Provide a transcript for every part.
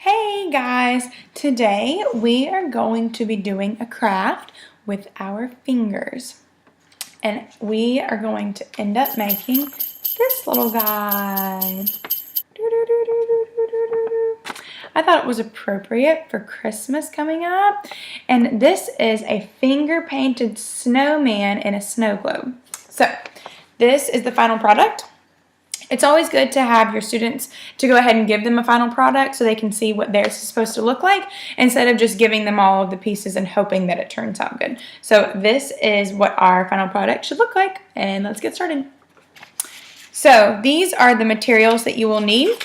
Hey guys, today we are going to be doing a craft with our fingers. And we are going to end up making this little guy. I thought it was appropriate for Christmas coming up. And this is a finger painted snowman in a snow globe. So this is the final product. It's always good to have your students to go ahead and give them a final product so they can see what theirs is supposed to look like instead of just giving them all of the pieces and hoping that it turns out good. So this is what our final product should look like, and let's get started. So these are the materials that you will need.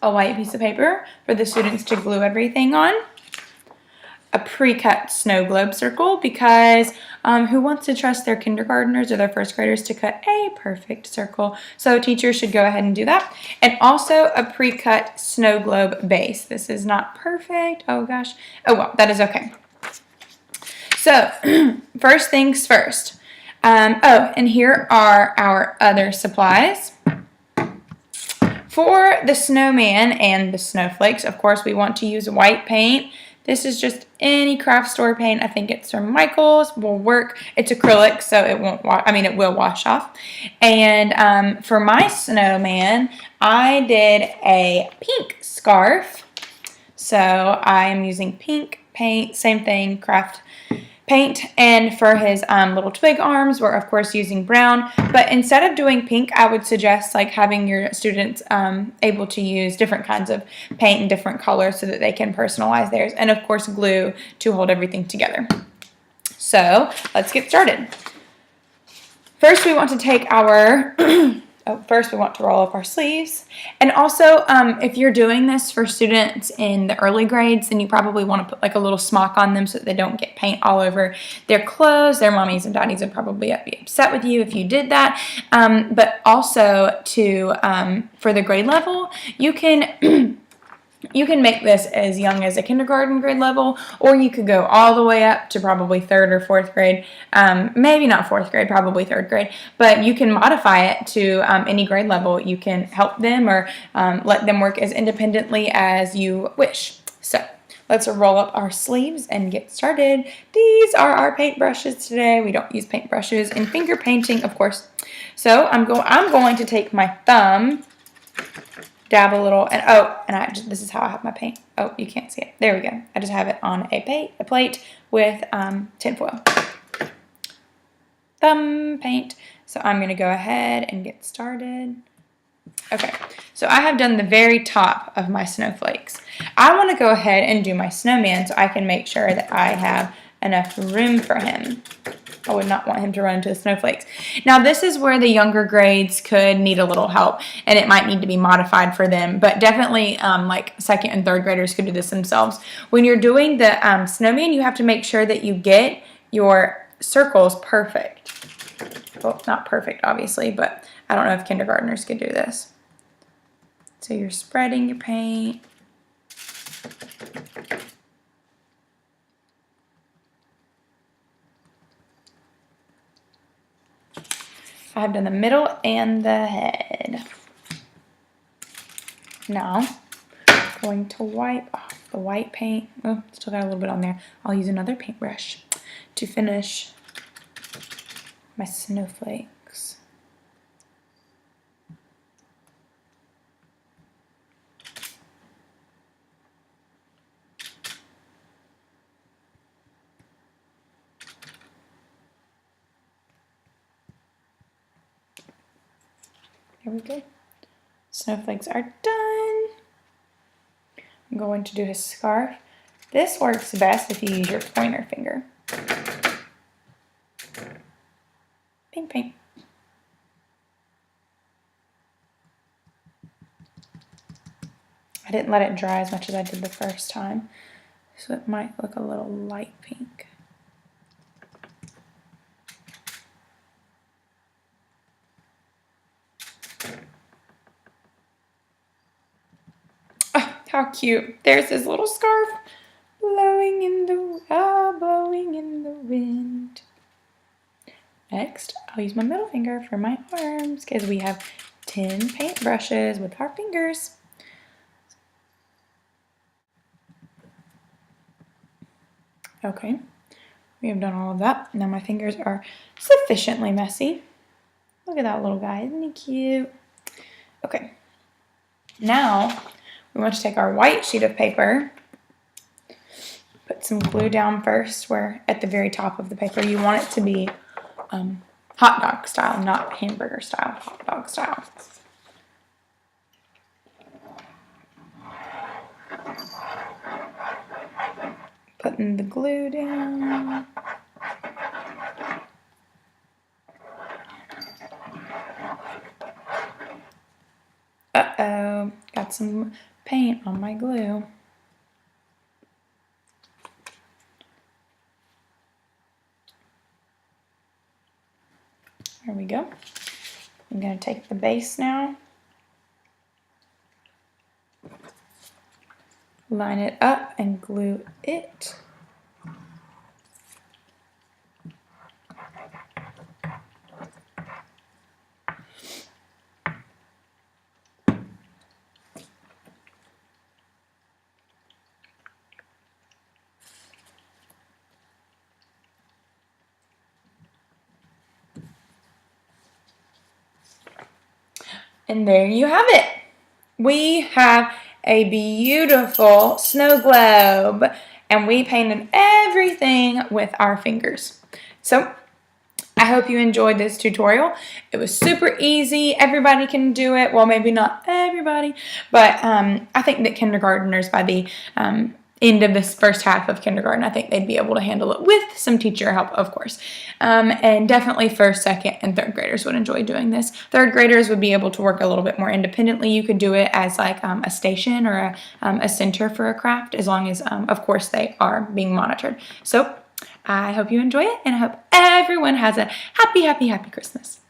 A white piece of paper for the students to glue everything on. A pre-cut snow globe circle because who wants to trust their kindergartners or their first graders to cut a perfect circle? So teachers should go ahead and do that. And also a pre-cut snow globe base. This is not perfect. Oh gosh. Oh well, that is okay. So first things first. And here are our other supplies. For the snowman and the snowflakes, of course, we want to use white paint. This is just any craft store paint. I think it's from Michaels. Will work. It's acrylic, so it won't. It will wash off. And for my snowman, I did a pink scarf. So I am using pink paint. Same thing, craft paint. And for his little twig arms, we're of course using brown. But instead of doing pink, I would suggest like having your students able to use different kinds of paint in different colors so that they can personalize theirs. And of course glue to hold everything together. So let's get started. First we want to take our first we want to roll up our sleeves. And also, if you're doing this for students in the early grades, then you probably want to put like a little smock on them so that they don't get paint all over their clothes. Their mommies and daddies would probably be upset with you if you did that. But also for the grade level, you can you can make this as young as a kindergarten grade level, or you could go all the way up to probably 3rd or 4th grade. Maybe not 4th grade, probably 3rd grade. But you can modify it to any grade level. You can help them or let them work as independently as you wish. So let's roll up our sleeves and get started. These are our paintbrushes today. We don't use paintbrushes in finger painting, of course. So I'm going to take my thumb, dab a little, and this is how I have my paint. Oh, you can't see it. There we go. I just have it on a plate with tinfoil. Thumb paint. So I'm going to go ahead and get started. Okay, so I have done the very top of my snowflakes. I want to go ahead and do my snowman so I can make sure that I have enough room for him. I would not want him to run into the snowflakes. Now this is where the younger grades could need a little help, and it might need to be modified for them, but definitely like 2nd and 3rd graders could do this themselves. When you're doing the snowman, you have to make sure that you get your circles perfect. Well, not perfect obviously, but I don't know if kindergartners could do this. So you're spreading your paint. I've done the middle and the head. Now, I'm going to wipe off the white paint. Oh, still got a little bit on there. I'll use another paintbrush to finish my snowflakes. There we go. Snowflakes are done. I'm going to do his scarf. This works best if you use your pointer finger. Pink paint. I didn't let it dry as much as I did the first time, so it might look a little light pink. How cute. There's his little scarf blowing in the wind. Next, I'll use my middle finger for my arms because we have 10 paintbrushes with our fingers. Okay, we have done all of that. Now my fingers are sufficiently messy. Look at that little guy, isn't he cute? Okay, now we want to take our white sheet of paper, put some glue down first where at the very top of the paper. You want it to be hot dog style, not hamburger style, hot dog style. Putting the glue down. Uh-oh, got some paint on my glue. There we go. I'm going to take the base now, line it up and glue it. And there you have it. We have a beautiful snow globe, and we painted everything with our fingers. So I hope you enjoyed this tutorial. It was super easy. Everybody can do it. Well, maybe not everybody, but I think that kindergartners by the end of this first half of kindergarten, I think they'd be able to handle it with some teacher help, of course. And definitely first, second, and third graders would enjoy doing this. Third graders would be able to work a little bit more independently. You could do it as like a station or a center for a craft, as long as, of course, they are being monitored. So I hope you enjoy it, and I hope everyone has a happy, happy, happy Christmas.